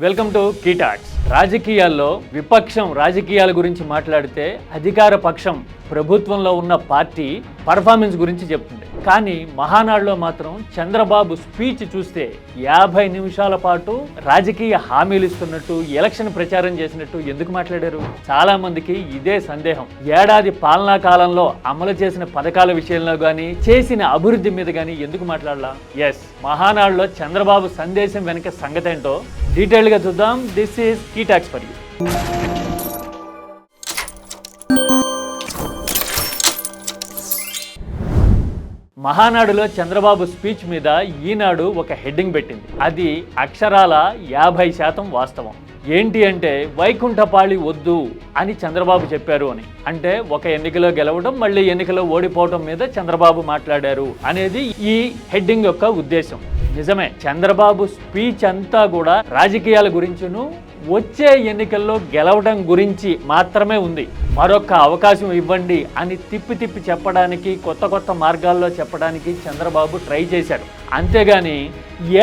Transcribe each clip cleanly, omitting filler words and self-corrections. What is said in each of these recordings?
Welcome to కీటాక్స్. రాజకీయాల్లో విపక్షం రాజకీయాల గురించి మాట్లాడితే అధికార పక్షం ప్రభుత్వంలో ఉన్న పార్టీ పర్ఫార్మెన్స్ గురించి చెప్తుంది. కానీ మహానాడులో మాత్రం చంద్రబాబు స్పీచ్ చూస్తే 50 నిమిషాల పాటు రాజకీయ హామీలు ఇస్తున్నట్టు, ఎలక్షన్ ప్రచారం చేసినట్టు ఎందుకు మాట్లాడారు? చాలా మందికి ఇదే సందేహం. ఏడాది పాలనా కాలంలో అమలు చేసిన పథకాల విషయంలో కానీ, చేసిన అభివృద్ధి మీద కానీ ఎందుకు మాట్లాడలా? ఎస్, మహానాడులో చంద్రబాబు సందేశం వెనుక సంగతి ఏంటో డీటెయిల్ గా చూద్దాం. దిస్ ఈస్ కీటాక్స్ ఫర్ యూ. మహానాడులో చంద్రబాబు స్పీచ్ మీద ఈనాడు ఒక హెడ్డింగ్ పెట్టింది. అది అక్షరాల 50% వాస్తవం. ఏంటి అంటే, వైకుంఠపాళి వద్దు అని చంద్రబాబు చెప్పారు అని. అంటే ఒక ఎన్నికలో గెలవడం, మళ్ళీ ఎన్నికలో ఓడిపోవడం మీద చంద్రబాబు మాట్లాడారు అనేది ఈ హెడ్డింగ్ యొక్క ఉద్దేశం. నిజమే, చంద్రబాబు స్పీచ్ అంతా కూడా రాజకీయాల గురించిను, వచ్చే ఎన్నికల్లో గెలవడం గురించి మాత్రమే ఉంది. మరొక అవకాశం ఇవ్వండి అని తిప్పి తిప్పి చెప్పడానికి, కొత్త కొత్త మార్గాల్లో చెప్పడానికి చంద్రబాబు ట్రై చేశారు. అంతేగాని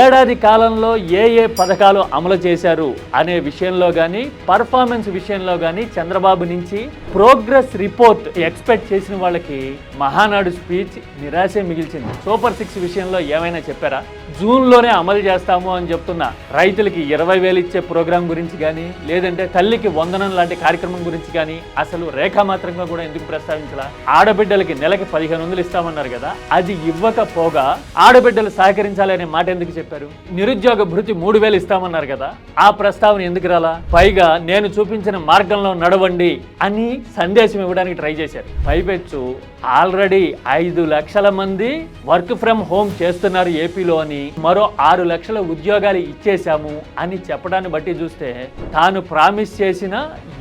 ఏడాది కాలంలో ఏ పథకాలు అమలు చేశారు అనే విషయంలో కానీ, పర్ఫార్మెన్స్ విషయంలో కానీ చంద్రబాబు నుంచి ప్రోగ్రెస్ రిపోర్ట్ ఎక్స్పెక్ట్ చేసిన వాళ్ళకి మహానాడు స్పీచ్ నిరాశే మిగిల్చింది. సూపర్ 6 విషయంలో ఏమైనా చెప్పారా? జూన్లోనే అమలు చేస్తాము అని చెప్తున్న రైతులకి 20,000 ఇచ్చే ప్రోగ్రాం గురించి కానీ, లేదంటే తల్లికి వందనం లాంటి కార్యక్రమం గురించి కానీ అసలు రేఖామాత్రంగా కూడా ఎందుకు ప్రస్తావించాలా? ఆడబిడ్డలకి నెలకి 1500 ఇస్తామన్నారు కదా, అది ఇవ్వకపోగా ఆడబిడ్డలు సహకరించాలి అనే మాట ఎందుకు చెప్పారు? నిరుద్యోగ భృతి 3000 ఇస్తామన్నారు కదా, ఆ ప్రస్తావన ఎందుకు రాలా? పైగా నేను చూపించిన మార్గంలో నడవండి అని సందేశం ఇవ్వడానికి ట్రై చేశారు. పైపెచ్చు ఆల్రెడీ 5 లక్షల మంది వర్క్ ఫ్రమ్ హోమ్ చేస్తున్నారు ఏపీలో అని, మరో 6 లక్షల ఉద్యోగాలు ఇచ్చేశాము అని చెప్పడాన్ని బట్టి చూస్తే, తాను ప్రామిస్ చేసిన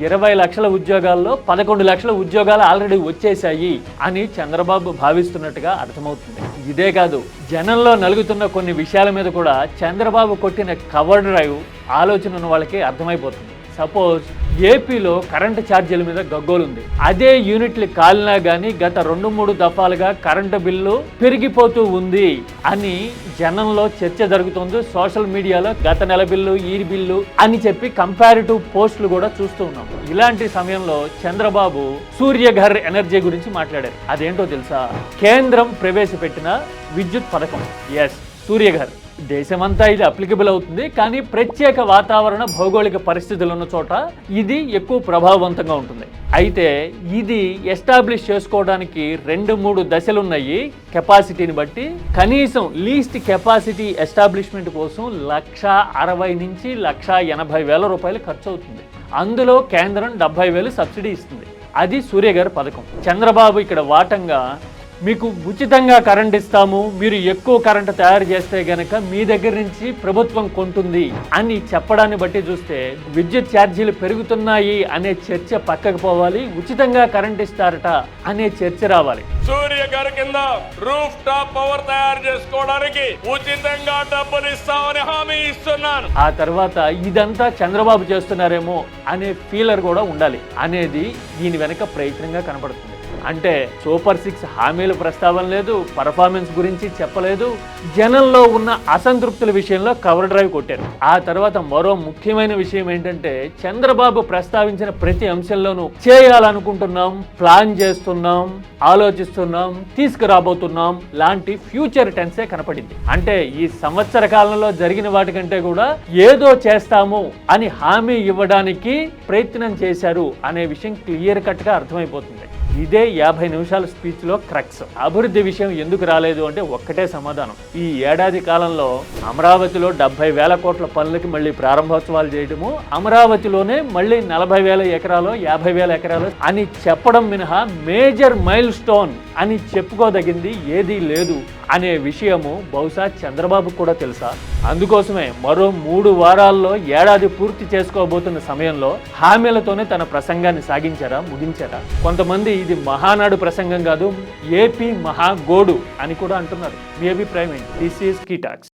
20 లక్షల ఉద్యోగాల్లో 11 లక్షల ఉద్యోగాలు ఆల్రెడీ వచ్చేశాయి అని చంద్రబాబు భావిస్తున్నట్టుగా అర్థమవుతుంది. ఇదే కాదు, జనంలో నలుగుతున్న కొన్ని విషయాల మీద కూడా చంద్రబాబు కొట్టిన కవర్ డ్రైవ్ ఆలోచన ఉన్న వాళ్ళకి అర్థమైపోతుంది. సపోజ్ ఏపీలో కరెంటు ఛార్జీల మీద గగ్గోలుంది. అదే యూనిట్లు కాలినా కానీ గత 2-3 దఫాలుగా కరెంటు బిల్లు పెరిగిపోతూ ఉంది అని జనంలో చర్చ జరుగుతుంది. సోషల్ మీడియాలో గత నెల బిల్లు, ఈ బిల్లు అని చెప్పి కంపారిటివ్ పోస్టులు కూడా చూస్తూ ఉన్నాం. ఇలాంటి సమయంలో చంద్రబాబు సూర్యఘర్ ఎనర్జీ గురించి మాట్లాడారు. అదేంటో తెలుసా? కేంద్రం ప్రవేశపెట్టిన విద్యుత్ పథకం. ఎస్, సూర్యఘర్. దేశమంతా ఇది అప్లికబుల్ అవుతుంది, కానీ ప్రత్యేక వాతావరణ భౌగోళిక పరిస్థితులు ఉన్న చోట ఇది ఎక్కువ ప్రభావవంతంగా ఉంటుంది. అయితే ఇది ఎస్టాబ్లిష్ చేసుకోవడానికి 2-3 దశలున్నాయి. కెపాసిటీని బట్టి కనీసం లీస్ట్ కెపాసిటీ ఎస్టాబ్లిష్మెంట్ కోసం 1,60,000 నుంచి 1,80,000 రూపాయలు ఖర్చు అవుతుంది. అందులో కేంద్రం 70,000 సబ్సిడీ ఇస్తుంది. అది సూర్యఘర్ పథకం. చంద్రబాబు ఇక్కడ వాటంగా మీకు ఉచితంగా కరెంట్ ఇస్తాము, మీరు ఎక్కువ కరెంటు తయారు చేస్తే గనక మీ దగ్గర నుంచి ప్రభుత్వం కొంటుంది అని చెప్పడాన్ని బట్టి చూస్తే, విద్యుత్ ఛార్జీలు పెరుగుతున్నాయి అనే చర్చ పక్కకు పోవాలి, ఉచితంగా కరెంట్ ఇస్తారట అనే చర్చ రావాలి. సూర్యఘర్ కింద రూఫ్ టాప్ పవర్ తయారు చేసుకోవడానికి ఉచితంగా డబ్బులు ఇస్తామని హామీ ఇస్తున్నాను. ఆ తర్వాత ఇదంతా చంద్రబాబు చేస్తున్నారేమో అనే ఫీలర్ కూడా ఉండాలి అనేది దీని వెనక ప్రయత్నంగా కనపడుతుంది. అంటే సూపర్ 6 హామీల ప్రస్తావన లేదు, పర్ఫార్మెన్స్ గురించి చెప్పలేదు, జనంలో ఉన్న అసంతృప్తుల విషయంలో కవర్ డ్రైవ్ కొట్టారు. ఆ తర్వాత మరో ముఖ్యమైన విషయం ఏంటంటే, చంద్రబాబు ప్రస్తావించిన ప్రతి అంశంలోనూ చేయాలనుకుంటున్నాం, ప్లాన్ చేస్తున్నాం, ఆలోచిస్తున్నాం, తీసుకురాబోతున్నాం లాంటి ఫ్యూచర్ టెన్సే కనపడింది. అంటే ఈ సంవత్సర కాలంలో జరిగిన వాటికంటే కూడా ఏదో చేస్తాము అని హామీ ఇవ్వడానికి ప్రయత్నం చేశారు అనే విషయం క్లియర్ కట్ గా అర్థమైపోతుంది. ఇదే 50 నిమిషాల స్పీచ్ లో క్రక్స్. అభివృద్ధి విషయం ఎందుకు రాలేదు అంటే ఒక్కటే సమాధానం. ఈ ఏడాది కాలంలో అమరావతిలో 70,000 కోట్ల పనులకి మళ్ళీ ప్రారంభోత్సవాలు చేయడము, అమరావతిలోనే మళ్ళీ 40,000 ఎకరాలు, 50,000 ఎకరాలు అని చెప్పడం మినహా మేజర్ మైల్ స్టోన్ అని చెప్పుకోదగింది ఏదీ లేదు అనే విషయము బహుశా చంద్రబాబు కూడా తెలుసా? అందుకోసమే మరో 3 వారాల్లో ఏడాది పూర్తి చేసుకోబోతున్న సమయంలో హామీలతోనే తన ప్రసంగాన్ని సాగించారా, ముగించారా? కొంతమంది ఇది మహానాడు ప్రసంగం కాదు, ఏపీ మహాగోడు అని కూడా అంటున్నారు. మీ అభిప్రాయం ఏంటి? This is కీటాక్స్.